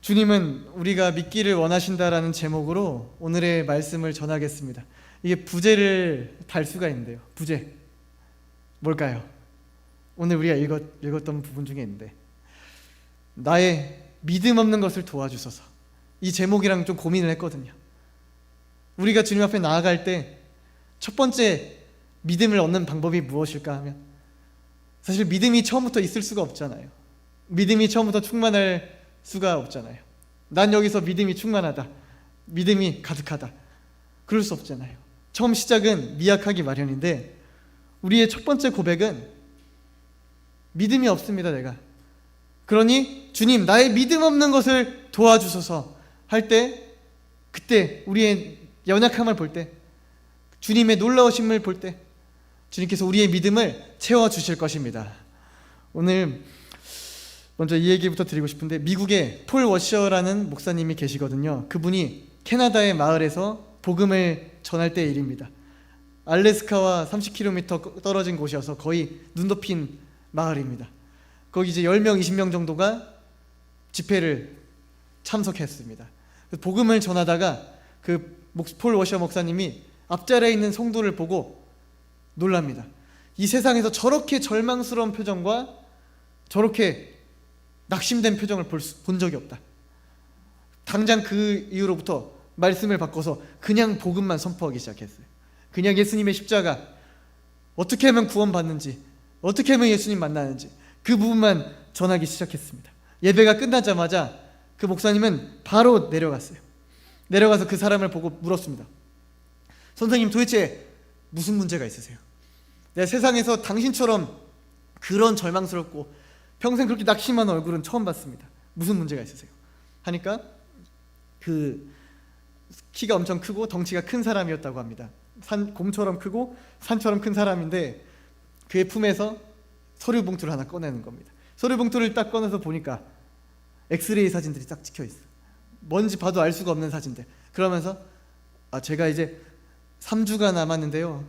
주님은 우리가 믿기를 원하신다라는 제목으로 오늘의 말씀을 전하겠습니다. 이게 부제를 달 수가 있는데요. 부제 뭘까요? 오늘 우리가 읽었던 부분 중에 있는데, 나의 믿음 없는 것을 도와주소서. 이 제목이랑 좀 고민을 했거든요. 우리가 주님 앞에 나아갈 때 첫 번째 믿음을 얻는 방법이 무엇일까 하면, 사실 믿음이 처음부터 있을 수가 없잖아요. 믿음이 처음부터 충만할 수가 없잖아요. 난 여기서 믿음이 충만하다, 믿음이 가득하다, 그럴 수 없잖아요. 처음 시작은 미약하기 마련인데, 우리의 첫 번째 고백은 믿음이 없습니다, 내가. 그러니 주님, 나의 믿음 없는 것을 도와주소서 할 때, 그때 우리의 연약함을 볼 때, 주님의 놀라우심을 볼 때 주님께서 우리의 믿음을 채워주실 것입니다. 오늘 먼저 이 얘기부터 드리고 싶은데, 미국에 폴 워셔라는 목사님이 계시거든요. 그분이 캐나다의 마을에서 복음을 전할 때의 일입니다. 알래스카와 30km 떨어진 곳이어서 거의 눈 덮인 마을입니다. 거기 이제 10명, 20명 정도가 집회를 참석했습니다. 복음을 전하다가 그 폴 워셔 목사님이 앞자리에 있는 성도를 보고 놀랍니다. 이 세상에서 저렇게 절망스러운 표정과 저렇게 낙심된 표정을 본 적이 없다. 당장 그 이후로부터 말씀을 바꿔서 그냥 복음만 선포하기 시작했어요. 그냥 예수님의 십자가, 어떻게 하면 구원받는지, 어떻게 하면 예수님 만나는지, 그 부분만 전하기 시작했습니다. 예배가 끝나자마자 그 목사님은 바로 내려갔어요. 내려가서 그 사람을 보고 물었습니다. 선생님, 도대체 무슨 문제가 있으세요? 내가 세상에서 당신처럼 그런 절망스럽고 평생 그렇게 낙심한 얼굴은 처음 봤습니다. 무슨 문제가 있으세요? 하니까 그 키가 엄청 크고 덩치가 큰 사람이었다고 합니다. 곰처럼 크고 산처럼 큰 사람인데, 그의 품에서 서류 봉투를 하나 꺼내는 겁니다. 서류 봉투를 딱 꺼내서 보니까 엑스레이 사진들이 딱 찍혀있어요. 뭔지 봐도 알 수가 없는 사진들. 그러면서 제가 이제 3주가 남았는데요,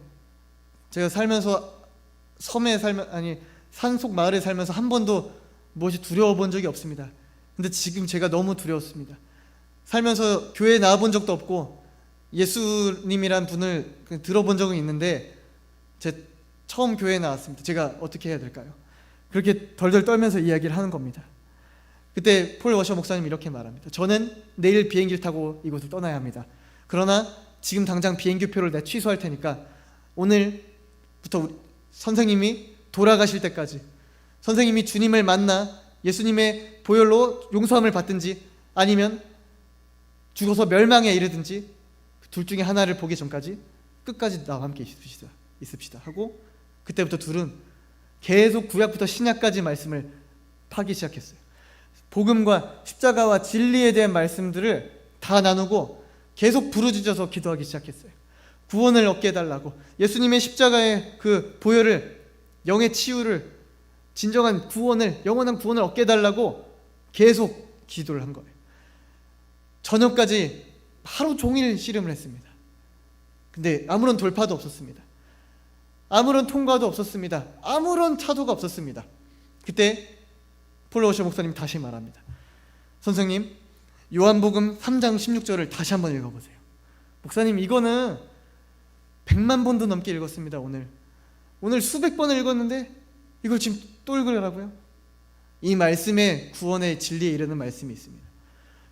제가 살면서 산속 마을에 살면서 한 번도 무엇이 두려워 본 적이 없습니다. 근데 지금 제가 너무 두려웠습니다. 살면서 교회에 나와본 적도 없고 예수님이란 분을 들어본 적은 있는데, 제 처음 교회에 나왔습니다. 제가 어떻게 해야 될까요? 그렇게 덜덜 떨면서 이야기를 하는 겁니다. 그때 폴 워셔 목사님이 이렇게 말합니다. 저는 내일 비행기를 타고 이곳을 떠나야 합니다. 그러나 지금 당장 비행기표를 내가 취소할 테니까 오늘부터 선생님이 돌아가실 때까지, 선생님이 주님을 만나 예수님의 보혈로 용서함을 받든지 아니면 죽어서 멸망에 이르든지, 둘 중에 하나를 보기 전까지 끝까지 나와 함께 있읍시다 하고, 그때부터 둘은 계속 구약부터 신약까지 말씀을 파기 시작했어요. 복음과 십자가와 진리에 대한 말씀들을 다 나누고 계속 부르짖어서 기도하기 시작했어요. 구원을 얻게 해달라고, 예수님의 십자가의 그 보혈을, 영의 치유를, 진정한 구원을, 영원한 구원을 얻게 해달라고 계속 기도를 한 거예요. 저녁까지 하루 종일 씨름을 했습니다. 근데 아무런 돌파도 없었습니다. 아무런 통과도 없었습니다. 아무런 차도가 없었습니다. 그때 폴 워셔 목사님 다시 말합니다. 선생님, 요한복음 3장 16절을 다시 한번 읽어보세요. 목사님, 이거는 100만 번도 넘게 읽었습니다. 오늘 수백 번을 읽었는데 이걸 지금 또 읽으라고요? 이 말씀에 구원의 진리에 이르는 말씀이 있습니다.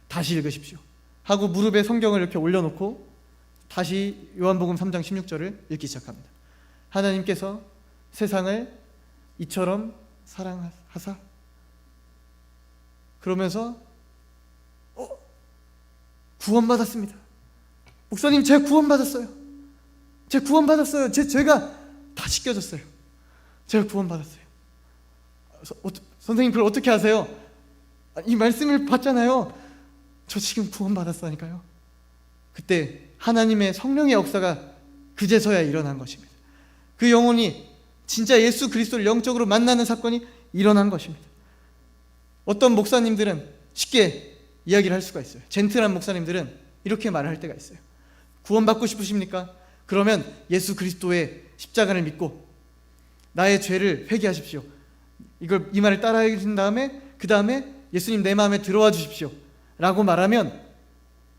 다시 읽으십시오 하고 무릎에 성경을 이렇게 올려놓고 다시 요한복음 3장 16절을 읽기 시작합니다. 하나님께서 세상을 이처럼 사랑하사, 그러면서 구원받았습니다. 목사님, 제가 구원받았어요. 제 죄가 다 씻겨졌어요. 제가 구원받았어요. 선생님, 그걸 어떻게 아세요? 이 말씀을 봤잖아요. 저 지금 구원받았다니까요. 그때 하나님의 성령의 역사가 그제서야 일어난 것입니다. 그 영혼이 진짜 예수 그리스도를 영적으로 만나는 사건이 일어난 것입니다. 어떤 목사님들은 쉽게 이야기를 할 수가 있어요. 젠틀한 목사님들은 이렇게 말을 할 때가 있어요. 구원받고 싶으십니까? 그러면 예수 그리스도의 십자가를 믿고 나의 죄를 회개하십시오. 이 말을 따라 하신 다음에 그 다음에 예수님 내 마음에 들어와 주십시오. 라고 말하면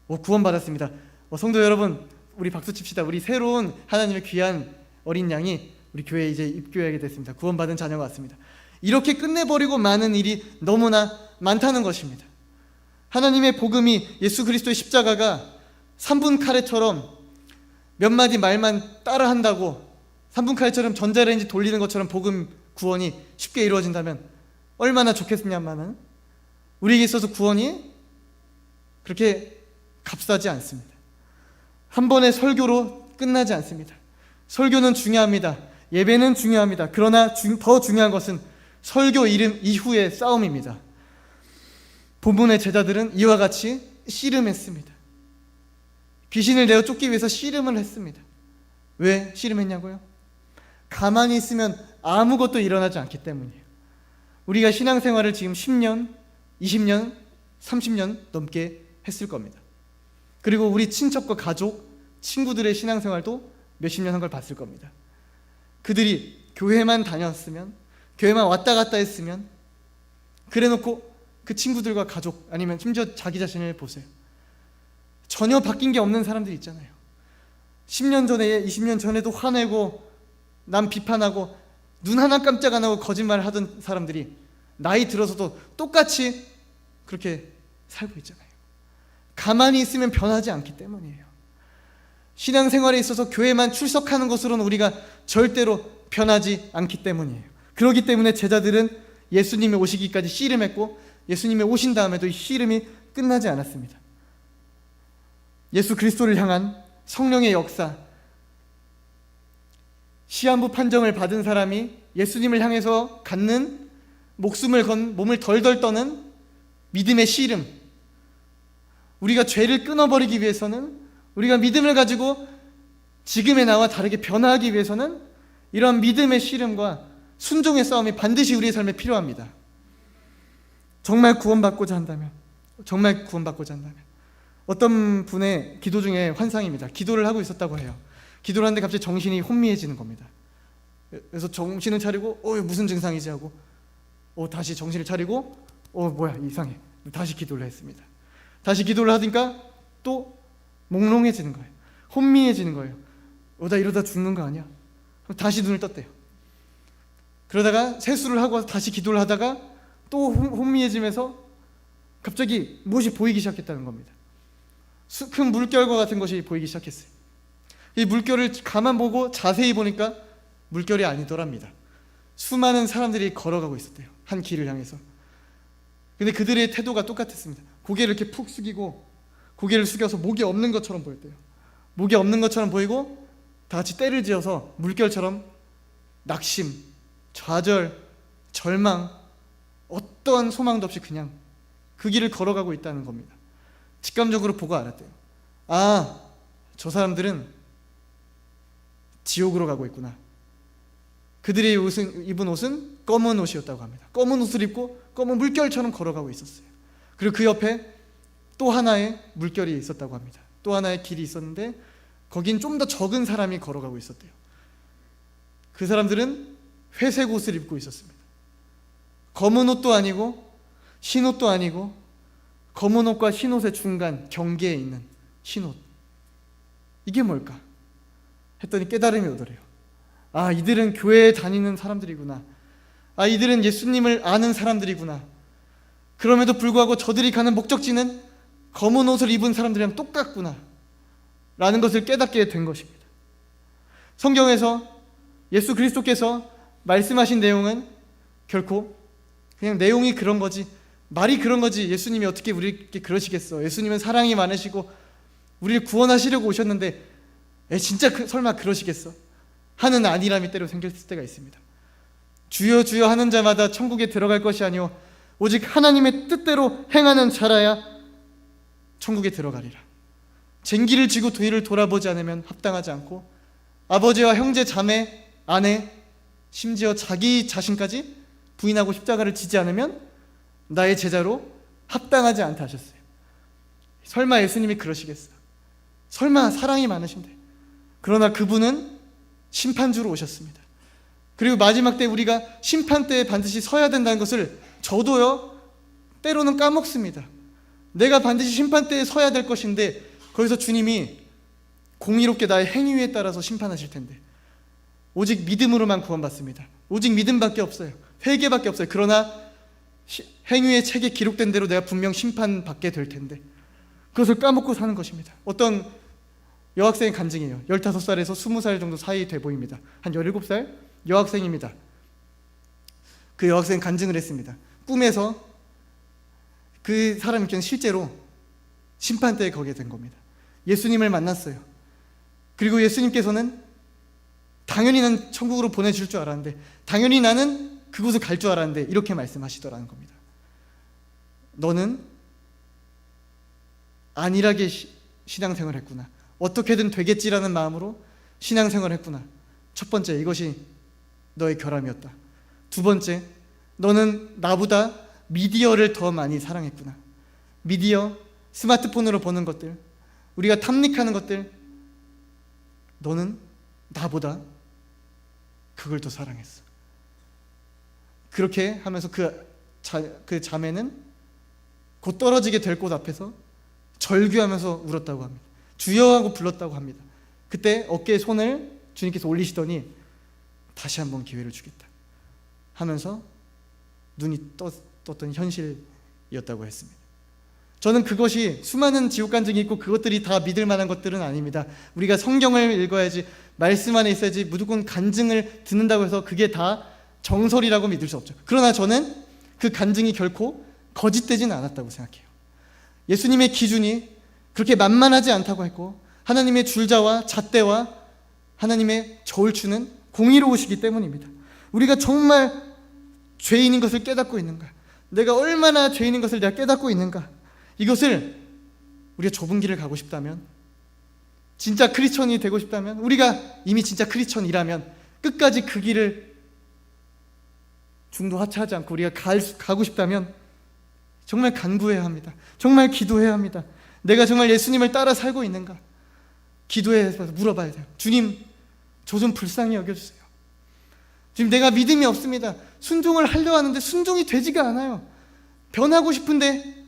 구원받았습니다. 성도 여러분, 우리 박수 칩시다. 우리 새로운 하나님의 귀한 어린 양이 우리 교회에 이제 입교하게 됐습니다. 구원받은 자녀가 왔습니다. 이렇게 끝내버리고 많은 일이 너무나 많다는 것입니다. 하나님의 복음이, 예수 그리스도의 십자가가 3분 카레처럼 몇 마디 말만 따라한다고 3분 카레처럼 전자레인지 돌리는 것처럼 복음 구원이 쉽게 이루어진다면 얼마나 좋겠냐마는 우리에게 있어서 구원이 그렇게 값싸지 않습니다. 한 번의 설교로 끝나지 않습니다. 설교는 중요합니다. 예배는 중요합니다. 그러나 더 중요한 것은 설교 이후의 싸움입니다. 본문의 제자들은 이와 같이 씨름했습니다. 귀신을 내어 쫓기 위해서 씨름을 했습니다. 왜 씨름했냐고요? 가만히 있으면 아무것도 일어나지 않기 때문이에요. 우리가 신앙생활을 지금 10년, 20년, 30년 넘게 했을 겁니다. 그리고 우리 친척과 가족, 친구들의 신앙생활도 몇십 년 한 걸 봤을 겁니다. 그들이 교회만 다녔으면, 교회만 왔다 갔다 했으면, 그래놓고 그 친구들과 가족, 아니면 심지어 자기 자신을 보세요. 전혀 바뀐 게 없는 사람들이 있잖아요. 10년 전에, 20년 전에도 화내고 남 비판하고 눈 하나 깜짝 안 하고 거짓말을 하던 사람들이 나이 들어서도 똑같이 그렇게 살고 있잖아요. 가만히 있으면 변하지 않기 때문이에요. 신앙생활에 있어서 교회만 출석하는 것으로는 우리가 절대로 변하지 않기 때문이에요. 그렇기 때문에 제자들은 예수님이 오시기까지 씨름했고, 예수님이 오신 다음에도 이 씨름이 끝나지 않았습니다. 예수 그리스도를 향한 성령의 역사, 시한부 판정을 받은 사람이 예수님을 향해서 갖는 목숨을 건 몸을 덜덜 떠는 믿음의 씨름, 우리가 죄를 끊어버리기 위해서는, 우리가 믿음을 가지고 지금의 나와 다르게 변화하기 위해서는 이러한 믿음의 씨름과 순종의 싸움이 반드시 우리의 삶에 필요합니다. 정말 구원받고자 한다면, 어떤 분의 기도 중에 환상입니다. 기도를 하고 있었다고 해요. 기도를 하는데 갑자기 정신이 혼미해지는 겁니다. 그래서 정신을 차리고 무슨 증상이지 하고 다시 정신을 차리고 뭐야 이상해, 다시 기도를 했습니다. 다시 기도를 하니까 또 몽롱해지는 거예요. 혼미해지는 거예요. 나 이러다 죽는 거 아니야? 다시 눈을 떴대요. 그러다가 세수를 하고 다시 기도를 하다가 또 혼미해지면서 갑자기 무엇이 보이기 시작했다는 겁니다. 큰 물결과 같은 것이 보이기 시작했어요. 이 물결을 가만 보고 자세히 보니까 물결이 아니더랍니다. 수많은 사람들이 걸어가고 있었대요. 한 길을 향해서. 근데 그들의 태도가 똑같았습니다. 고개를 이렇게 푹 숙이고 고개를 숙여서 목이 없는 것처럼 보였대요. 목이 없는 것처럼 보이고 다 같이 떼를 지어서 물결처럼 낙심, 좌절, 절망, 어떠한 소망도 없이 그냥 그 길을 걸어가고 있다는 겁니다. 직감적으로 보고 알았대요. 저 사람들은 지옥으로 가고 있구나. 그들이 입은 옷은 검은 옷이었다고 합니다. 검은 옷을 입고 검은 물결처럼 걸어가고 있었어요. 그리고 그 옆에 또 하나의 물결이 있었다고 합니다. 또 하나의 길이 있었는데 거긴 좀 더 적은 사람이 걸어가고 있었대요. 그 사람들은 회색 옷을 입고 있었습니다. 검은 옷도 아니고 흰 옷도 아니고 검은 옷과 흰 옷의 중간 경계에 있는 흰 옷. 이게 뭘까? 했더니 깨달음이 오더래요. 이들은 교회에 다니는 사람들이구나. 이들은 예수님을 아는 사람들이구나. 그럼에도 불구하고 저들이 가는 목적지는 검은 옷을 입은 사람들이랑 똑같구나 라는 것을 깨닫게 된 것입니다. 성경에서 예수 그리스도께서 말씀하신 내용은 결코 그냥 내용이 그런 거지, 말이 그런 거지, 예수님이 어떻게 우리에게 그러시겠어, 예수님은 사랑이 많으시고 우리를 구원하시려고 오셨는데 진짜 설마 그러시겠어 하는 안일함이 때로 생길 때가 있습니다. 주여 주여 하는 자마다 천국에 들어갈 것이 아니오 오직 하나님의 뜻대로 행하는 자라야 천국에 들어가리라. 쟁기를 쥐고 뒤를 돌아보지 않으면 합당하지 않고 아버지와 형제, 자매, 아내, 심지어 자기 자신까지 부인하고 십자가를 지지 않으면 나의 제자로 합당하지 않다 하셨어요. 설마 예수님이 그러시겠어? 설마 사랑이 많으신데? 그러나 그분은 심판주로 오셨습니다. 그리고 마지막 때 우리가 심판대에 반드시 서야 된다는 것을 저도요 때로는 까먹습니다. 내가 반드시 심판대에 서야 될 것인데 거기서 주님이 공의롭게 나의 행위에 따라서 심판하실 텐데 오직 믿음으로만 구원받습니다. 오직 믿음밖에 없어요. 회개밖에 없어요. 그러나 행위의 책에 기록된 대로 내가 분명 심판받게 될 텐데 그것을 까먹고 사는 것입니다. 어떤 여학생의 간증이에요. 15살에서 20살 정도 사이 돼 보입니다. 한 17살 여학생입니다. 그 여학생 간증을 했습니다. 꿈에서 그 사람이 실제로 심판대에 거게 된 겁니다. 예수님을 만났어요. 그리고 예수님께서는 당연히 난 천국으로 보내줄 줄 알았는데, 당연히 나는 그곳을 갈 줄 알았는데 이렇게 말씀하시더라는 겁니다. 너는 안일하게 신앙생활을 했구나. 어떻게든 되겠지라는 마음으로 신앙생활을 했구나. 첫 번째, 이것이 너의 결함이었다. 두 번째, 너는 나보다 미디어를 더 많이 사랑했구나. 미디어, 스마트폰으로 보는 것들, 우리가 탐닉하는 것들, 너는 나보다 그걸 더 사랑했어. 그렇게 하면서 그 자매는 곧 떨어지게 될 곳 앞에서 절규하면서 울었다고 합니다. 주여 하고 불렀다고 합니다. 그때 어깨에 손을 주님께서 올리시더니 다시 한번 기회를 주겠다 하면서 눈이 떴던 현실이었다고 했습니다. 저는 그것이 수많은 지옥 간증이 있고 그것들이 다 믿을 만한 것들은 아닙니다. 우리가 성경을 읽어야지, 말씀 안에 있어야지 무조건 간증을 듣는다고 해서 그게 다 정설이라고 믿을 수 없죠. 그러나 저는 그 간증이 결코 거짓되지는 않았다고 생각해요. 예수님의 기준이 그렇게 만만하지 않다고 했고, 하나님의 줄자와 잣대와 하나님의 저울추는 공의로우시기 때문입니다. 우리가 정말 죄인인 것을 깨닫고 있는가? 내가 얼마나 죄인인 것을 내가 깨닫고 있는가? 이것을 우리가 좁은 길을 가고 싶다면, 진짜 크리스천이 되고 싶다면, 우리가 이미 진짜 크리스천이라면 끝까지 그 길을 중도 하차하지 않고 우리가 가고 싶다면 정말 간구해야 합니다. 정말 기도해야 합니다. 내가 정말 예수님을 따라 살고 있는가? 기도해서 물어봐야 돼요. 주님, 저 좀 불쌍히 여겨주세요. 지금 내가 믿음이 없습니다. 순종을 하려 하는데 순종이 되지가 않아요. 변하고 싶은데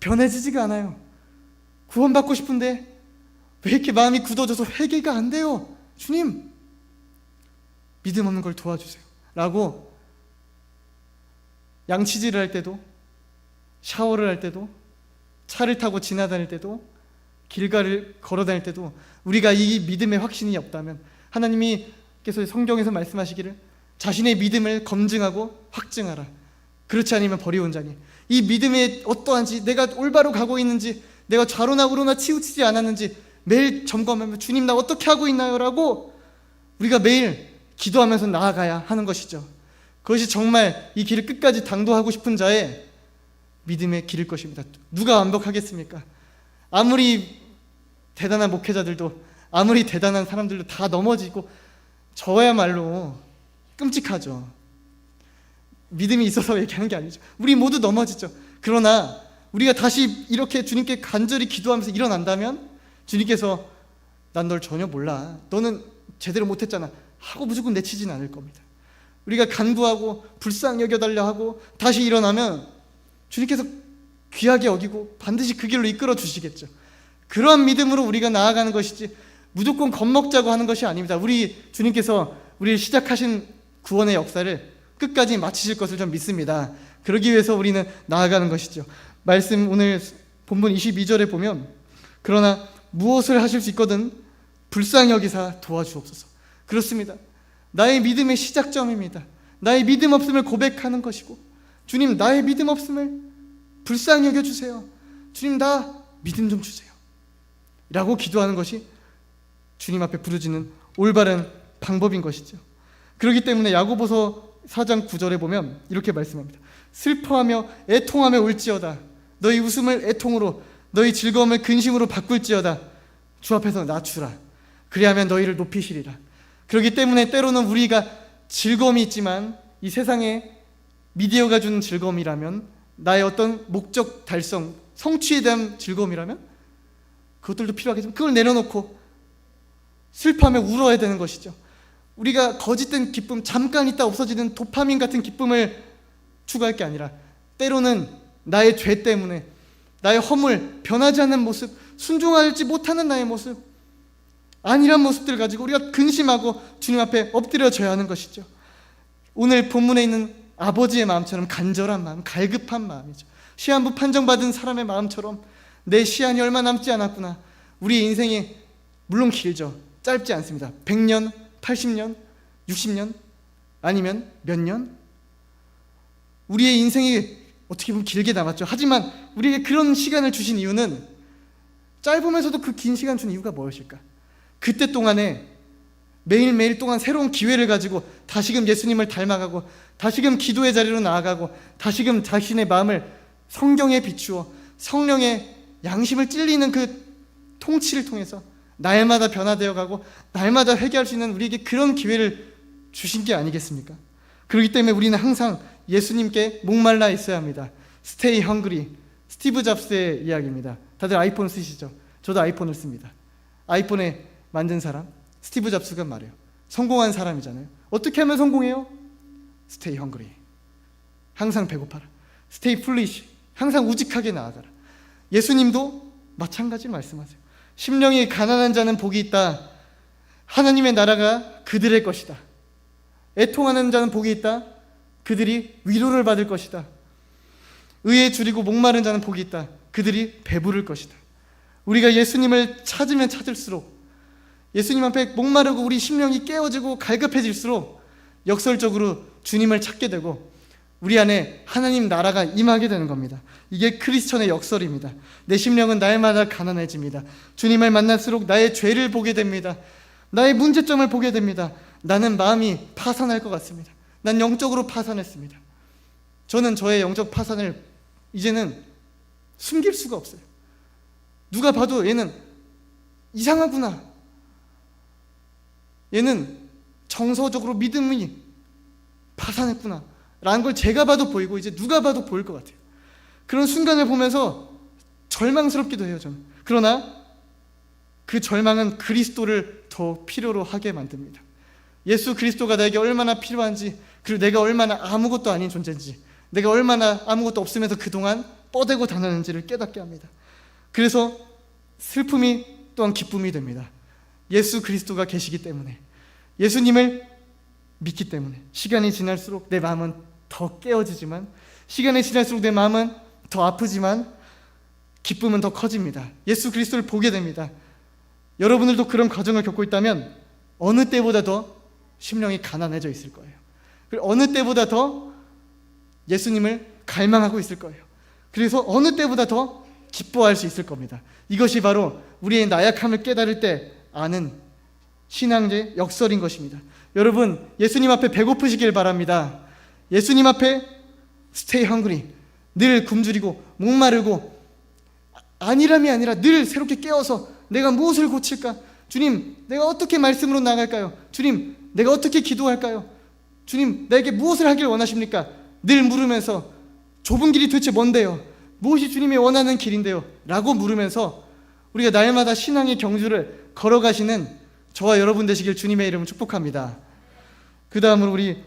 변해지지가 않아요. 구원받고 싶은데 왜 이렇게 마음이 굳어져서 회개가 안 돼요? 주님, 믿음 없는 걸 도와주세요 라고 양치질을 할 때도, 샤워를 할 때도, 차를 타고 지나다닐 때도, 길가를 걸어 다닐 때도 우리가 이 믿음의 확신이 없다면, 하나님께서 성경에서 말씀하시기를 자신의 믿음을 검증하고 확증하라. 그렇지 않으면 버리온 자니, 이 믿음에 어떠한지, 내가 올바로 가고 있는지, 내가 좌로나 우로나 치우치지 않았는지 매일 점검하며 주님 나 어떻게 하고 있나요? 라고 우리가 매일 기도하면서 나아가야 하는 것이죠. 그것이 정말 이 길을 끝까지 당도하고 싶은 자의 믿음의 길일 것입니다. 누가 완벽하겠습니까? 아무리 대단한 목회자들도, 아무리 대단한 사람들도 다 넘어지고, 저야말로 끔찍하죠. 믿음이 있어서 얘기하는 게 아니죠. 우리 모두 넘어지죠. 그러나 우리가 다시 이렇게 주님께 간절히 기도하면서 일어난다면 주님께서 난 널 전혀 몰라, 너는 제대로 못했잖아 하고 무조건 내치진 않을 겁니다. 우리가 간구하고 불쌍히 여겨달라 하고 다시 일어나면 주님께서 귀하게 여기고 반드시 그 길로 이끌어 주시겠죠. 그러한 믿음으로 우리가 나아가는 것이지 무조건 겁먹자고 하는 것이 아닙니다. 우리 주님께서 우리를 시작하신 구원의 역사를 끝까지 마치실 것을 좀 믿습니다. 그러기 위해서 우리는 나아가는 것이죠. 말씀 오늘 본문 22절에 보면, 그러나 무엇을 하실 수 있거든 불쌍히 여기사 도와주옵소서. 그렇습니다. 나의 믿음의 시작점입니다. 나의 믿음 없음을 고백하는 것이고, 주님 나의 믿음 없음을 불쌍히 여겨주세요. 주님 나 믿음 좀 주세요 라고 기도하는 것이 주님 앞에 부르짖는 올바른 방법인 것이죠. 그렇기 때문에 야고보서 4장 9절에 보면 이렇게 말씀합니다. 슬퍼하며 애통하며 울지어다. 너희 웃음을 애통으로, 너희 즐거움을 근심으로 바꿀지어다. 주 앞에서 낮추라. 그리하면 너희를 높이시리라. 그렇기 때문에 때로는 우리가 즐거움이 있지만, 이 세상에 미디어가 주는 즐거움이라면, 나의 어떤 목적 달성, 성취에 대한 즐거움이라면 그것들도 필요하겠지만 그걸 내려놓고 슬퍼하며 울어야 되는 것이죠. 우리가 거짓된 기쁨, 잠깐 있다 없어지는 도파민 같은 기쁨을 추구할 게 아니라, 때로는 나의 죄 때문에, 나의 허물, 변하지 않는 모습, 순종하지 못하는 나의 모습, 안일한 모습들을 가지고 우리가 근심하고 주님 앞에 엎드려져야 하는 것이죠. 오늘 본문에 있는 아버지의 마음처럼 간절한 마음, 갈급한 마음이죠. 시한부 판정받은 사람의 마음처럼 내 시한이 얼마 남지 않았구나. 우리의 인생이 물론 길죠. 짧지 않습니다. 100년, 80년, 60년, 아니면 몇 년? 우리의 인생이 어떻게 보면 길게 남았죠. 하지만 우리에게 그런 시간을 주신 이유는, 짧으면서도 그 긴 시간 준 이유가 무엇일까? 그때 동안에 매일매일 동안 새로운 기회를 가지고 다시금 예수님을 닮아가고, 다시금 기도의 자리로 나아가고, 다시금 자신의 마음을 성경에 비추어 성령의 양심을 찔리는 그 통치를 통해서 날마다 변화되어 가고 날마다 회개할 수 있는 우리에게 그런 기회를 주신 게 아니겠습니까? 그렇기 때문에 우리는 항상 예수님께 목말라 있어야 합니다. Stay hungry. 스티브 잡스의 이야기입니다. 다들 아이폰 쓰시죠? 저도 아이폰을 씁니다. 아이폰에 만든 사람 스티브 잡스가 말해요. 성공한 사람이잖아요. 어떻게 하면 성공해요? Stay hungry. 항상 배고파라. Stay foolish. 항상 우직하게 나아가라. 예수님도 마찬가지로 말씀하세요. 심령이 가난한 자는 복이 있다. 하나님의 나라가 그들의 것이다. 애통하는 자는 복이 있다. 그들이 위로를 받을 것이다. 의에 줄이고 목마른 자는 복이 있다. 그들이 배부를 것이다. 우리가 예수님을 찾으면 찾을수록, 예수님 앞에 목마르고 우리 심령이 깨어지고 갈급해질수록 역설적으로 주님을 찾게 되고 우리 안에 하나님 나라가 임하게 되는 겁니다. 이게 크리스천의 역설입니다. 내 심령은 날마다 가난해집니다. 주님을 만날수록 나의 죄를 보게 됩니다. 나의 문제점을 보게 됩니다. 나는 마음이 파산할 것 같습니다. 난 영적으로 파산했습니다. 저는 저의 영적 파산을 이제는 숨길 수가 없어요. 누가 봐도 얘는 이상하구나, 얘는 정서적으로 믿음이 파산했구나 라는 걸 제가 봐도 보이고 이제 누가 봐도 보일 것 같아요. 그런 순간을 보면서 절망스럽기도 해요, 저는. 그러나 그 절망은 그리스도를 더 필요로 하게 만듭니다. 예수 그리스도가 나에게 얼마나 필요한지, 그리고 내가 얼마나 아무것도 아닌 존재인지, 내가 얼마나 아무것도 없으면서 그동안 뻗대고 다녔는지를 깨닫게 합니다. 그래서 슬픔이 또한 기쁨이 됩니다. 예수 그리스도가 계시기 때문에, 예수님을 믿기 때문에 시간이 지날수록 내 마음은 더 깨어지지만, 시간이 지날수록 내 마음은 더 아프지만 기쁨은 더 커집니다. 예수 그리스도를 보게 됩니다. 여러분들도 그런 과정을 겪고 있다면 어느 때보다 더 심령이 가난해져 있을 거예요. 그리고 어느 때보다 더 예수님을 갈망하고 있을 거예요. 그래서 어느 때보다 더 기뻐할 수 있을 겁니다. 이것이 바로 우리의 나약함을 깨달을 때 아는 신앙의 역설인 것입니다. 여러분, 예수님 앞에 배고프시길 바랍니다. 예수님 앞에 stay hungry, 늘 굶주리고 목마르고 안일함이 아니라 늘 새롭게 깨어서 내가 무엇을 고칠까? 주님, 내가 어떻게 말씀으로 나갈까요? 주님, 내가 어떻게 기도할까요? 주님, 나에게 무엇을 하길 원하십니까? 늘 물으면서 좁은 길이 도대체 뭔데요? 무엇이 주님이 원하는 길인데요? 라고 물으면서 우리가 날마다 신앙의 경주를 걸어가시는 저와 여러분 되시길 주님의 이름으로 축복합니다. 그 다음으로 우리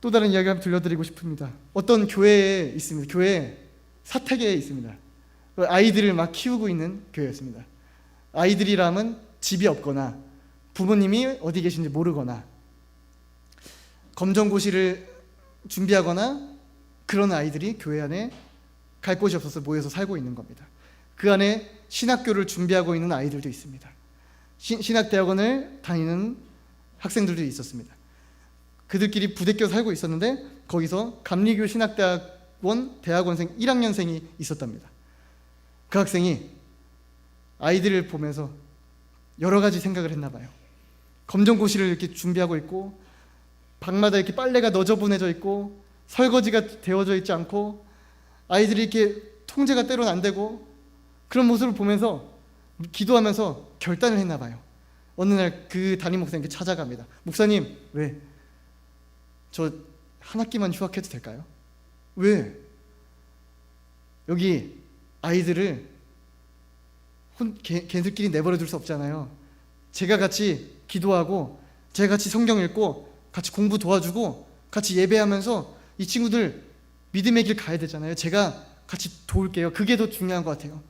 또 다른 이야기 한번 들려드리고 싶습니다. 어떤 교회에 있습니다. 교회 사택에 있습니다. 아이들을 막 키우고 있는 교회였습니다. 아이들이라면 집이 없거나 부모님이 어디 계신지 모르거나 검정고시를 준비하거나 그런 아이들이 교회 안에 갈 곳이 없어서 모여서 살고 있는 겁니다. 그 안에 신학교를 준비하고 있는 아이들도 있습니다. 신학대학원을 다니는 학생들도 있었습니다. 그들끼리 부대껴 살고 있었는데 거기서 감리교 신학대학원 대학원생 1학년생이 있었답니다. 그 학생이 아이들을 보면서 여러 가지 생각을 했나 봐요. 검정고시를 이렇게 준비하고 있고 방마다 이렇게 빨래가 너저분해져 있고 설거지가 되어져 있지 않고 아이들이 이렇게 통제가 때로는 안 되고 그런 모습을 보면서 기도하면서 결단을 했나 봐요. 어느 날 그 담임 목사님께 찾아갑니다. 목사님, 왜? 저 한 학기만 휴학해도 될까요? 왜? 여기 아이들을 걔들끼리 내버려 둘 수 없잖아요. 제가 같이 기도하고 제가 같이 성경 읽고 같이 공부 도와주고 같이 예배하면서 이 친구들 믿음의 길 가야 되잖아요. 제가 같이 도울게요. 그게 더 중요한 것 같아요.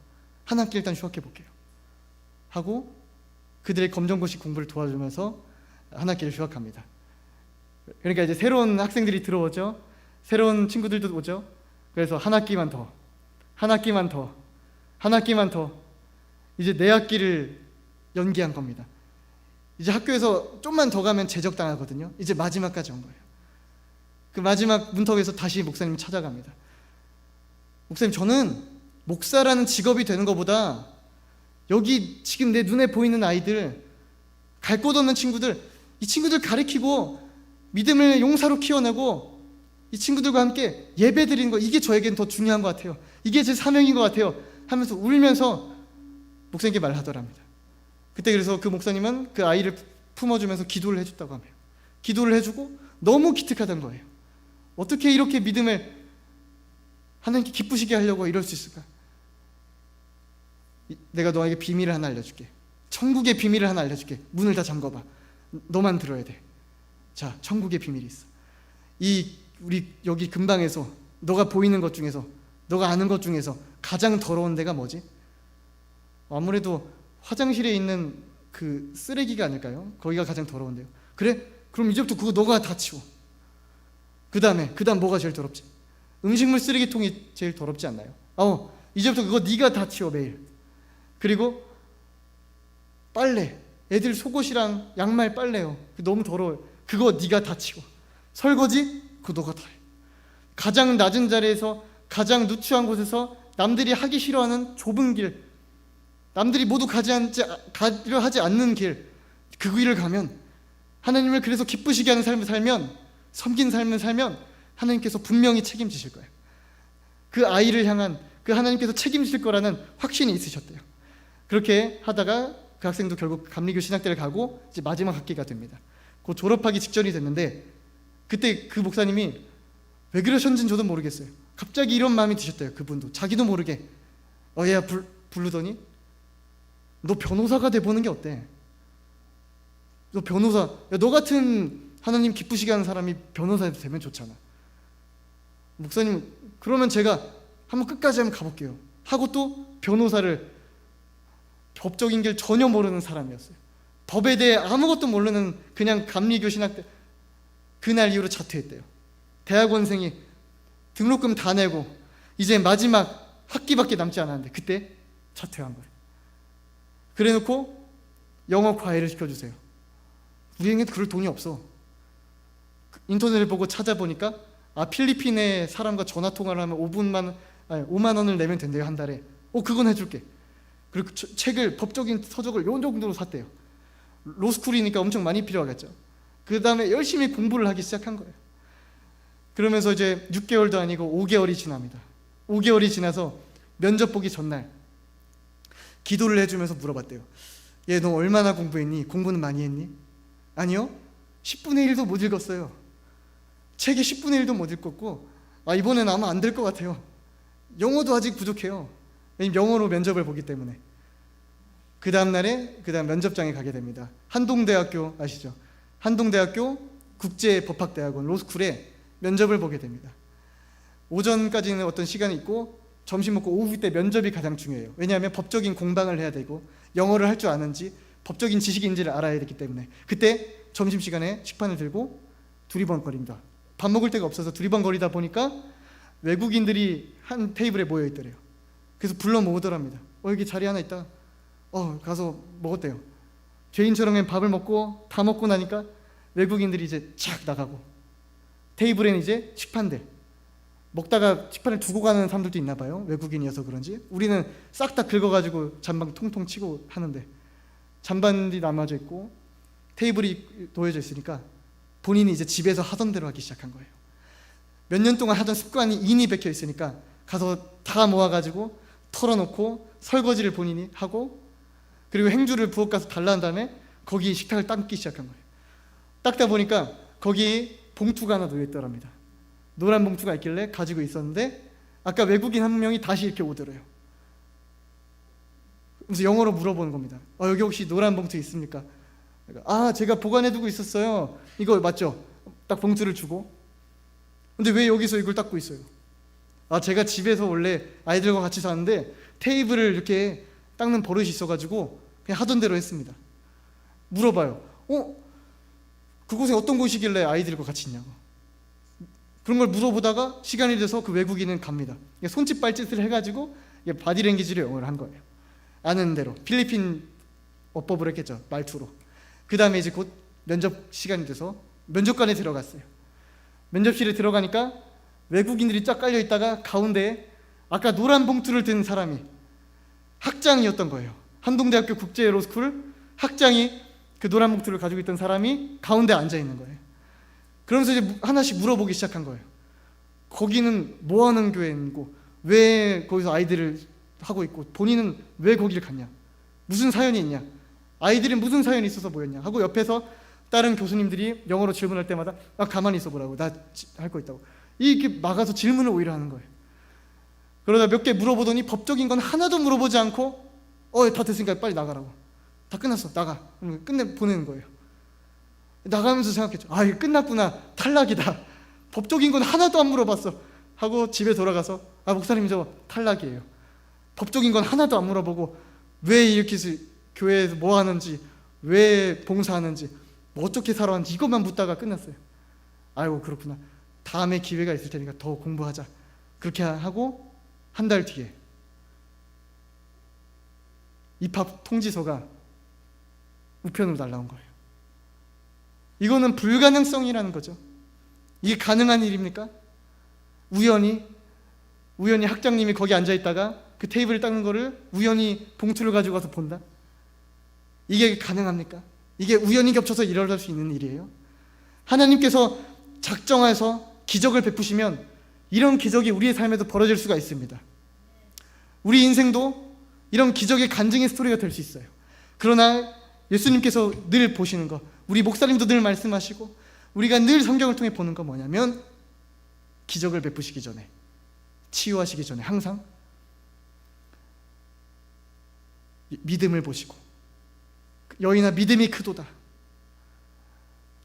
한 학기 일단 휴학해 볼게요. 하고 그들의 검정고시 공부를 도와주면서 한 학기를 휴학합니다. 그러니까 이제 새로운 학생들이 들어오죠. 새로운 친구들도 오죠. 그래서 한 학기만 더, 한 학기만 더, 한 학기만 더, 이제 네 학기를 연기한 겁니다. 이제 학교에서 좀만 더 가면 제적당하거든요. 이제 마지막까지 온 거예요. 그 마지막 문턱에서 다시 목사님 찾아갑니다. 목사님, 저는 목사라는 직업이 되는 것보다 여기 지금 내 눈에 보이는 아이들, 갈 곳 없는 친구들, 이 친구들 가르치고 믿음을 용사로 키워내고 이 친구들과 함께 예배 드리는 거, 이게 저에겐 더 중요한 것 같아요. 이게 제 사명인 것 같아요 하면서 울면서 목사님께 말하더랍니다. 그때 그래서 그 목사님은 그 아이를 품어주면서 기도를 해줬다고 하네요. 기도를 해주고 너무 기특하던 거예요. 어떻게 이렇게 믿음을 하나님께 기쁘시게 하려고 이럴 수 있을까? 내가 너에게 비밀을 하나 알려줄게. 천국의 비밀을 하나 알려줄게. 문을 다 잠궈봐. 너만 들어야 돼. 자, 천국의 비밀이 있어. 우리 여기 근방에서 너가 보이는 것 중에서, 너가 아는 것 중에서 가장 더러운 데가 뭐지? 아무래도 화장실에 있는 그 쓰레기가 아닐까요? 거기가 가장 더러운데요. 그래? 그럼 이제부터 그거 너가 다 치워. 그 다음 뭐가 제일 더럽지? 음식물 쓰레기통이 제일 더럽지 않나요? 이제부터 그거 네가 다 치워 매일. 그리고 빨래, 애들 속옷이랑 양말 빨래요. 너무 더러워요. 그거 네가 다 치워. 설거지? 그거 너가 다 해. 가장 낮은 자리에서 가장 누추한 곳에서 남들이 하기 싫어하는 좁은 길, 남들이 모두 가려 하지 않는 길, 그 길을 가면, 하나님을 그래서 기쁘시게 하는 삶을 살면, 섬긴 삶을 살면 하나님께서 분명히 책임지실 거예요. 그 아이를 향한 그 하나님께서 책임질 거라는 확신이 있으셨대요. 그렇게 하다가 그 학생도 결국 감리교 신학대를 가고 이제 마지막 학기가 됩니다. 곧 졸업하기 직전이 됐는데 그때 그 목사님이 왜 그러셨는지는 저도 모르겠어요. 갑자기 이런 마음이 드셨대요. 그분도 자기도 모르게 얘야 부르더니 너 변호사가 돼보는 게 어때? 너 변호사, 너 같은 하나님 기쁘시게 하는 사람이 변호사 되면 좋잖아. 목사님, 그러면 제가 한번 끝까지 한번 가볼게요 하고 또 변호사를, 법적인 길 전혀 모르는 사람이었어요. 법에 대해 아무것도 모르는 그냥 감리교 신학대, 그날 이후로 자퇴했대요. 대학원생이 등록금 다 내고 이제 마지막 학기밖에 남지 않았는데 그때 자퇴한 거예요. 그래놓고 영어 과외를 시켜주세요. 우리에게 그럴 돈이 없어. 인터넷을 보고 찾아보니까 필리핀의 사람과 전화 통화를 하면 5만 원을 내면 된대요, 한 달에. 그건 해줄게. 그리고 책을, 법적인 서적을 요 정도로 샀대요. 로스쿨이니까 엄청 많이 필요하겠죠. 그 다음에 열심히 공부를 하기 시작한 거예요. 그러면서 이제 6개월도 아니고 5개월이 지납니다. 5개월이 지나서 면접 보기 전날 기도를 해주면서 물어봤대요. 얘 너 얼마나 공부했니? 공부는 많이 했니? 아니요, 10분의 1도 못 읽었어요. 책의 10분의 1도 못 읽었고 이번엔 아마 안 될 것 같아요. 영어도 아직 부족해요. 왜냐면 영어로 면접을 보기 때문에. 그 다음 면접장에 가게 됩니다. 한동대학교 아시죠? 한동대학교 국제법학대학원 로스쿨에 면접을 보게 됩니다. 오전까지는 어떤 시간이 있고 점심 먹고 오후 때 면접이 가장 중요해요. 왜냐하면 법적인 공방을 해야 되고 영어를 할 줄 아는지 법적인 지식인지를 알아야 되기 때문에. 그때 점심시간에 식판을 들고 두리번거립니다. 밥 먹을 데가 없어서 두리번거리다 보니까 외국인들이 한 테이블에 모여 있더래요. 그래서 불러 모으더랍니다. 여기 자리 하나 있다. 가서 먹었대요. 죄인처럼 밥을 먹고 다 먹고 나니까 외국인들이 이제 착 나가고 테이블에는 이제 식판들, 먹다가 식판을 두고 가는 사람들도 있나 봐요. 외국인이어서 그런지. 우리는 싹 다 긁어가지고 잔방 통통 치고 하는데 잔반이 남아져 있고 테이블이 놓여져 있으니까 본인이 이제 집에서 하던 대로 하기 시작한 거예요. 몇 년 동안 하던 습관이 인이 박혀 있으니까 가서 다 모아가지고 털어놓고 설거지를 본인이 하고 그리고 행주를 부엌 가서 달라한 다음에 거기 식탁을 닦기 시작한 거예요. 닦다 보니까 거기 봉투가 하나 놓여있더랍니다. 노란 봉투가 있길래 가지고 있었는데 아까 외국인 한 명이 다시 이렇게 오더래요. 그래서 영어로 물어보는 겁니다. 여기 혹시 노란 봉투 있습니까? 제가 보관해두고 있었어요. 이거 맞죠? 딱 봉투를 주고. 근데 왜 여기서 이걸 닦고 있어요? 제가 집에서 원래 아이들과 같이 사는데 테이블을 이렇게 닦는 버릇이 있어가지고 그냥 하던 대로 했습니다. 물어봐요. 그곳에 어떤 곳이길래 아이들과 같이 있냐고. 그런 걸 물어보다가 시간이 돼서 그 외국인은 갑니다. 손짓 발짓을 해가지고 바디랭귀지로 영어를 한 거예요. 아는 대로 필리핀 어법으로 했겠죠, 말투로. 그 다음에 이제 곧 면접 시간이 돼서 면접관에 들어갔어요. 면접실에 들어가니까 외국인들이 쫙 깔려 있다가 가운데에 아까 노란 봉투를 든 사람이 학장이었던 거예요. 한동대학교 국제에로스쿨 학장이 그 노란 봉투를 가지고 있던 사람이 가운데 앉아 있는 거예요. 그러면서 이제 하나씩 물어보기 시작한 거예요. 거기는 뭐 하는 교회이고 왜 거기서 아이들을 하고 있고 본인은 왜 거기를 갔냐, 무슨 사연이 있냐, 아이들이 무슨 사연이 있어서 모였냐 하고 옆에서 다른 교수님들이 영어로 질문할 때마다 가만히 있어 보라고, 나 할 거 있다고 이렇게 막아서 질문을 오히려 하는 거예요. 그러다 몇 개 물어보더니 법적인 건 하나도 물어보지 않고 다 됐으니까 빨리 나가라고, 다 끝났어 나가, 끝내 보내는 거예요. 나가면서 생각했죠. 이거 끝났구나, 탈락이다, 법적인 건 하나도 안 물어봤어 하고 집에 돌아가서 목사님 저 탈락이에요. 법적인 건 하나도 안 물어보고 왜 이렇게 교회에서 뭐 하는지, 왜 봉사하는지, 뭐 어떻게 살아왔는지 이것만 묻다가 끝났어요. 아이고 그렇구나, 다음에 기회가 있을 테니까 더 공부하자. 그렇게 하고 한 달 뒤에 입학 통지서가 우편으로 날라온 거예요. 이거는 불가능성이라는 거죠. 이게 가능한 일입니까? 우연히 학장님이 거기 앉아있다가 그 테이블을 닦는 거를 우연히 봉투를 가지고 와서 본다? 이게 가능합니까? 이게 우연히 겹쳐서 일어날 수 있는 일이에요? 하나님께서 작정해서 기적을 베푸시면 이런 기적이 우리의 삶에도 벌어질 수가 있습니다. 우리 인생도 이런 기적의 간증의 스토리가 될 수 있어요. 그러나 예수님께서 늘 보시는 거, 우리 목사님도 늘 말씀하시고 우리가 늘 성경을 통해 보는 거 뭐냐면, 기적을 베푸시기 전에, 치유하시기 전에 항상 믿음을 보시고, 여인아 믿음이 크도다,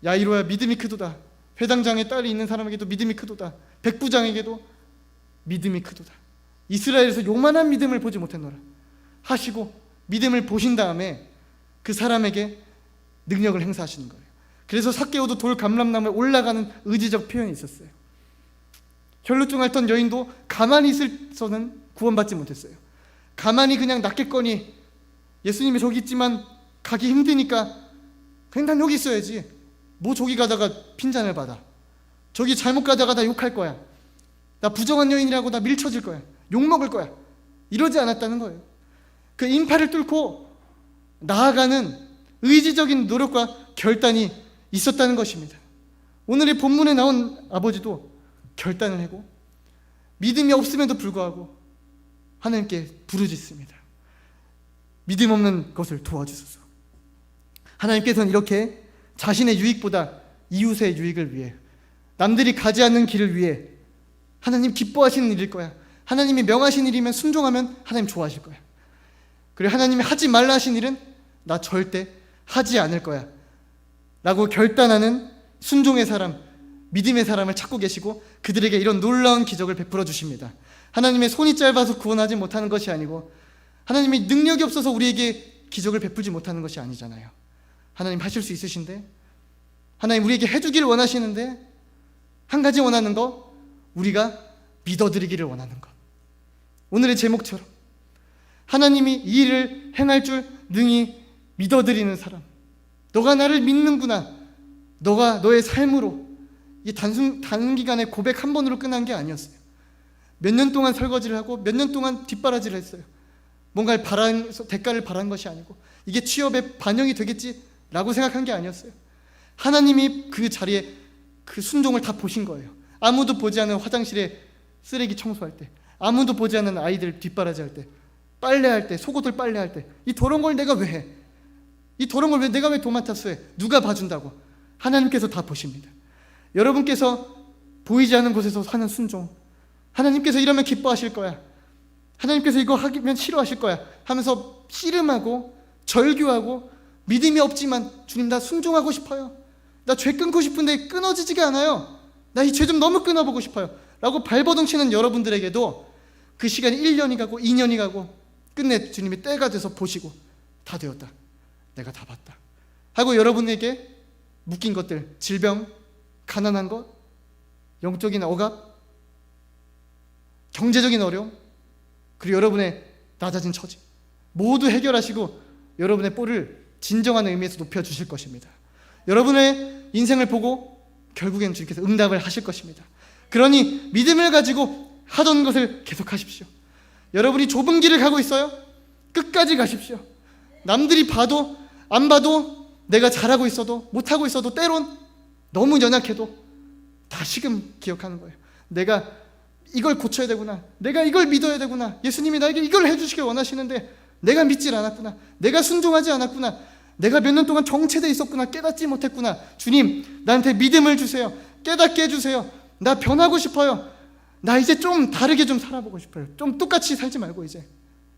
야이로야 믿음이 크도다, 회당장의 딸이 있는 사람에게도 믿음이 크도다, 백부장에게도 믿음이 크도다, 이스라엘에서 요만한 믿음을 보지 못했노라 하시고 믿음을 보신 다음에 그 사람에게 능력을 행사하시는 거예요. 그래서 삭개오도 돌 감람나무에 올라가는 의지적 표현이 있었어요. 혈루증 앓던 여인도 가만히 있어서는 구원받지 못했어요. 가만히 그냥 낫겠거니, 예수님이 저기 있지만 가기 힘드니까 그냥 난 여기 있어야지, 뭐 저기 가다가 핀잔을 받아, 저기 잘못 가다가 나 욕할 거야, 나 부정한 여인이라고 나 밀쳐질 거야, 욕먹을 거야, 이러지 않았다는 거예요. 그 인파를 뚫고 나아가는 의지적인 노력과 결단이 있었다는 것입니다. 오늘의 본문에 나온 아버지도 결단을 하고 믿음이 없음에도 불구하고 하나님께 부르짖습니다. 믿음 없는 것을 도와주소서. 하나님께서는 이렇게 자신의 유익보다 이웃의 유익을 위해, 남들이 가지 않는 길을 위해, 하나님 기뻐하시는 일일 거야, 하나님이 명하신 일이면 순종하면 하나님 좋아하실 거야, 그리고 하나님이 하지 말라 하신 일은 나 절대 하지 않을 거야 라고 결단하는 순종의 사람, 믿음의 사람을 찾고 계시고 그들에게 이런 놀라운 기적을 베풀어 주십니다. 하나님의 손이 짧아서 구원하지 못하는 것이 아니고 하나님의 능력이 없어서 우리에게 기적을 베풀지 못하는 것이 아니잖아요. 하나님 하실 수 있으신데, 하나님 우리에게 해주기를 원하시는데, 한 가지 원하는 거, 우리가 믿어드리기를 원하는 것. 오늘의 제목처럼 하나님이 이 일을 행할 줄 능히 믿어드리는 사람, 너가 나를 믿는구나, 너가 너의 삶으로, 이 단기간에 고백 한 번으로 끝난 게 아니었어요. 몇 년 동안 설거지를 하고 몇 년 동안 뒷바라지를 했어요. 뭔가를 대가를 바란 것이 아니고 이게 취업에 반영이 되겠지라고 생각한 게 아니었어요. 하나님이 그 자리에 그 순종을 다 보신 거예요. 아무도 보지 않는 화장실에 쓰레기 청소할 때, 아무도 보지 않는 아이들 뒷바라지할 때, 빨래할 때, 속옷을 빨래할 때, 이 더러운 걸 내가 왜 해? 이 더러운 걸 내가 왜 도맡아서 해? 누가 봐준다고? 하나님께서 다 보십니다. 여러분께서 보이지 않는 곳에서 하는 순종, 하나님께서 이러면 기뻐하실 거야, 하나님께서 이거 하면 싫어하실 거야 하면서 씨름하고 절규하고, 믿음이 없지만 주님 나 순종하고 싶어요, 나 죄 끊고 싶은데 끊어지지가 않아요, 나 이 죄 좀 너무 끊어보고 싶어요 라고 발버둥 치는 여러분들에게도 그 시간이 1년이 가고 2년이 가고 끝내 주님이 때가 돼서 보시고 다 되었다, 내가 다 봤다 하고 여러분에게 묶인 것들, 질병, 가난한 것, 영적인 억압, 경제적인 어려움, 그리고 여러분의 낮아진 처지 모두 해결하시고 여러분의 뿔을 진정한 의미에서 높여주실 것입니다. 여러분의 인생을 보고 결국엔 주님께서 응답을 하실 것입니다. 그러니 믿음을 가지고 하던 것을 계속하십시오. 여러분이 좁은 길을 가고 있어요? 끝까지 가십시오. 남들이 봐도 안 봐도 내가 잘하고 있어도 못하고 있어도 때론 너무 연약해도 다시금 기억하는 거예요. 내가 이걸 고쳐야 되구나, 내가 이걸 믿어야 되구나, 예수님이 나에게 이걸 해주시길 원하시는데 내가 믿질 않았구나, 내가 순종하지 않았구나, 내가 몇 년 동안 정체돼 있었구나, 깨닫지 못했구나. 주님, 나한테 믿음을 주세요. 깨닫게 해주세요. 나 변하고 싶어요. 나 이제 좀 다르게 좀 살아보고 싶어요. 좀 똑같이 살지 말고 이제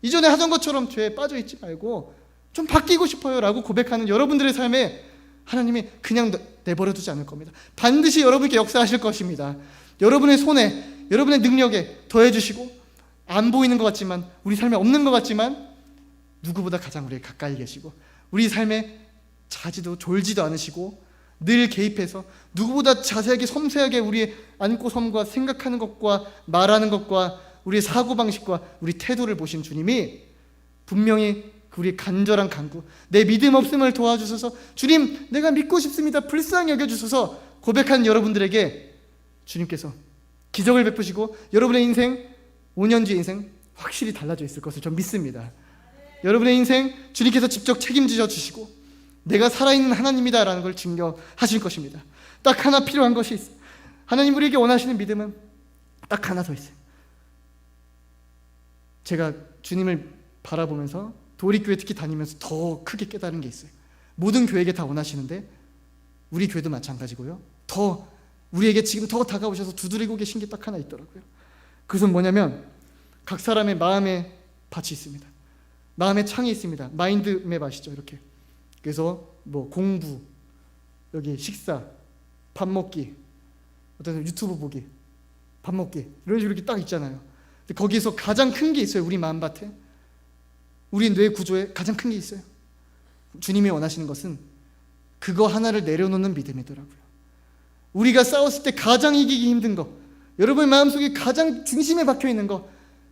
이전에 하던 것처럼 죄에 빠져있지 말고 좀 바뀌고 싶어요 라고 고백하는 여러분들의 삶에 하나님이 그냥 내버려 두지 않을 겁니다. 반드시 여러분께 역사하실 것입니다. 여러분의 손에, 여러분의 능력에 더해주시고 안 보이는 것 같지만, 우리 삶에 없는 것 같지만 누구보다 가장 우리에 가까이 계시고 우리 삶에 자지도 졸지도 않으시고 늘 개입해서 누구보다 자세하게 섬세하게 우리의 안고 섬과 생각하는 것과 말하는 것과 우리의 사고방식과 우리 태도를 보신 주님이 분명히 우리의 간절한 간구, 내 믿음 없음을 도와주셔서 주님 내가 믿고 싶습니다, 불쌍히 여겨주셔서 고백한 여러분들에게 주님께서 기적을 베푸시고 여러분의 인생, 5년 뒤의 인생 확실히 달라져 있을 것을 전 믿습니다. 여러분의 인생 주님께서 직접 책임지셔 주시고 내가 살아있는 하나님이다 라는 걸 증거하실 것입니다. 딱 하나 필요한 것이 있어요. 하나님 우리에게 원하시는 믿음은 딱 하나 더 있어요. 제가 주님을 바라보면서 도립교회 특히 다니면서 더 크게 깨달은 게 있어요. 모든 교회에게 다 원하시는데 우리 교회도 마찬가지고요, 더 우리에게 지금 더 다가오셔서 두드리고 계신 게 딱 하나 있더라고요. 그것은 뭐냐면 각 사람의 마음의 밭이 있습니다. 마음의 창이 있습니다. 마인드맵 아시죠? 이렇게. 그래서 뭐 공부, 여기 식사, 밥 먹기, 어떤 유튜브 보기, 밥 먹기 이런 식으로 이렇게 딱 있잖아요. 근데 거기에서 가장 큰 게 있어요. 우리 마음밭에, 우리 뇌 구조에 가장 큰 게 있어요. 주님이 원하시는 것은 그거 하나를 내려놓는 믿음이더라고요. 우리가 싸웠을 때 가장 이기기 힘든 거, 여러분의 마음속에 가장 중심에 박혀있는 거,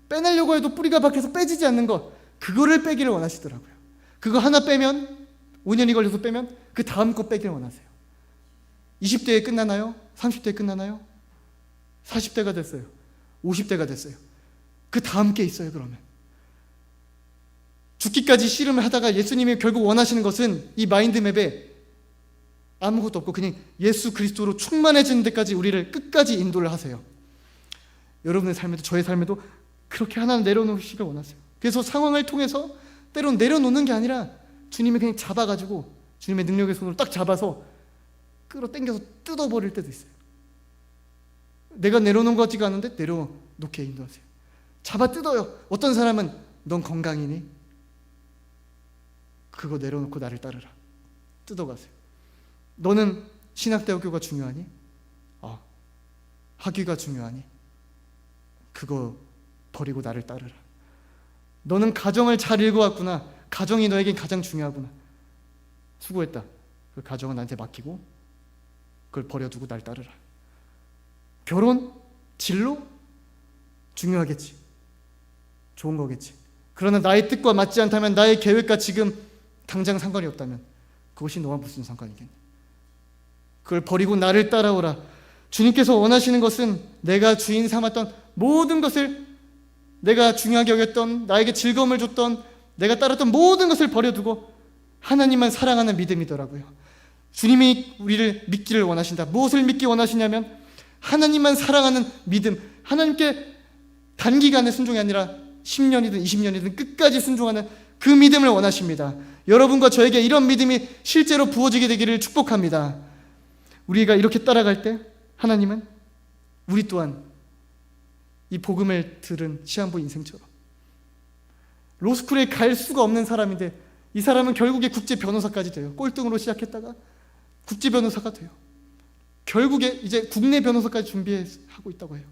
빼내려고 해도 뿌리가 박혀서 빼지지 않는 거, 그거를 빼기를 원하시더라고요. 그거 하나 빼면, 5년이 걸려서 빼면 그 다음 거 빼기를 원하세요. 20대에 끝나나요? 30대에 끝나나요? 40대가 됐어요. 50대가 됐어요. 그 다음 게 있어요. 그러면 죽기까지 씨름을 하다가 예수님이 결국 원하시는 것은 이 마인드맵에 아무것도 없고 그냥 예수 그리스도로 충만해지는 데까지 우리를 끝까지 인도를 하세요. 여러분의 삶에도 저의 삶에도 그렇게 하나 내려놓으시길 원하세요. 그래서 상황을 통해서 때론 내려놓는 게 아니라 주님이 그냥 잡아가지고 주님의 능력의 손으로 딱 잡아서 끌어당겨서 뜯어버릴 때도 있어요. 내가 내려놓은 것 같지가 않은데 내려놓게 인도하세요. 잡아 뜯어요. 어떤 사람은 넌 건강이니? 그거 내려놓고 나를 따르라. 뜯어가세요. 너는 신학대학교가 중요하니? 학위가 중요하니? 그거 버리고 나를 따르라. 너는 가정을 잘 읽어왔구나. 가정이 너에겐 가장 중요하구나. 수고했다. 그 가정은 나한테 맡기고 그걸 버려두고 날 따르라. 결혼? 진로? 중요하겠지. 좋은 거겠지. 그러나 나의 뜻과 맞지 않다면, 나의 계획과 지금 당장 상관이 없다면 그것이 너와 무슨 상관이겠니? 그걸 버리고 나를 따라오라. 주님께서 원하시는 것은 내가 주인 삼았던 모든 것을, 내가 중요하게 여겼던, 나에게 즐거움을 줬던, 내가 따랐던 모든 것을 버려두고 하나님만 사랑하는 믿음이더라고요. 주님이 우리를 믿기를 원하신다. 무엇을 믿기 원하시냐면 하나님만 사랑하는 믿음, 하나님께 단기간의 순종이 아니라 10년이든 20년이든 끝까지 순종하는 그 믿음을 원하십니다. 여러분과 저에게 이런 믿음이 실제로 부어지게 되기를 축복합니다. 우리가 이렇게 따라갈 때 하나님은 우리 또한 이 복음을 들은 시한부 인생처럼 로스쿨에 갈 수가 없는 사람인데, 이 사람은 결국에 국제 변호사까지 돼요. 꼴등으로 시작했다가 국제 변호사가 돼요. 결국에 이제 국내 변호사까지 준비하고 있다고 해요.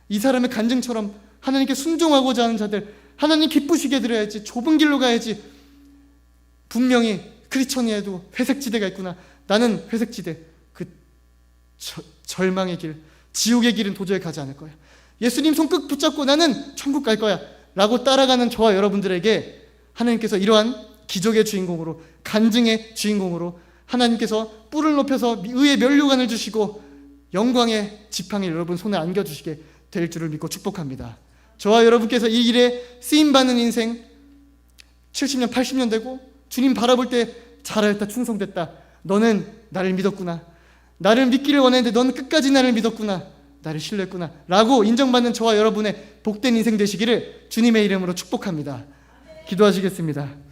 이 사람의 간증처럼 하나님께 순종하고자 하는 자들, 하나님 기쁘시게 드려야지, 좁은 길로 가야지. 분명히 크리스천이어도 회색지대가 있구나. 나는 회색지대, 그 절망의 길, 지옥의 길은 도저히 가지 않을 거야. 예수님 손 끝 붙잡고 나는 천국 갈 거야 라고 따라가는 저와 여러분들에게 하나님께서 이러한 기적의 주인공으로, 간증의 주인공으로 하나님께서 뿔을 높여서 의의 면류관을 주시고 영광의 지팡이를 여러분 손에 안겨주시게 될 줄을 믿고 축복합니다. 저와 여러분께서 이 일에 쓰임받는 인생 70년 80년 되고 주님 바라볼 때 잘하였다, 충성됐다, 너는 나를 믿었구나, 나를 믿기를 원했는데 너는 끝까지 나를 믿었구나, 나를 신뢰했구나 라고 인정받는 저와 여러분의 복된 인생 되시기를 주님의 이름으로 축복합니다. 기도하시겠습니다.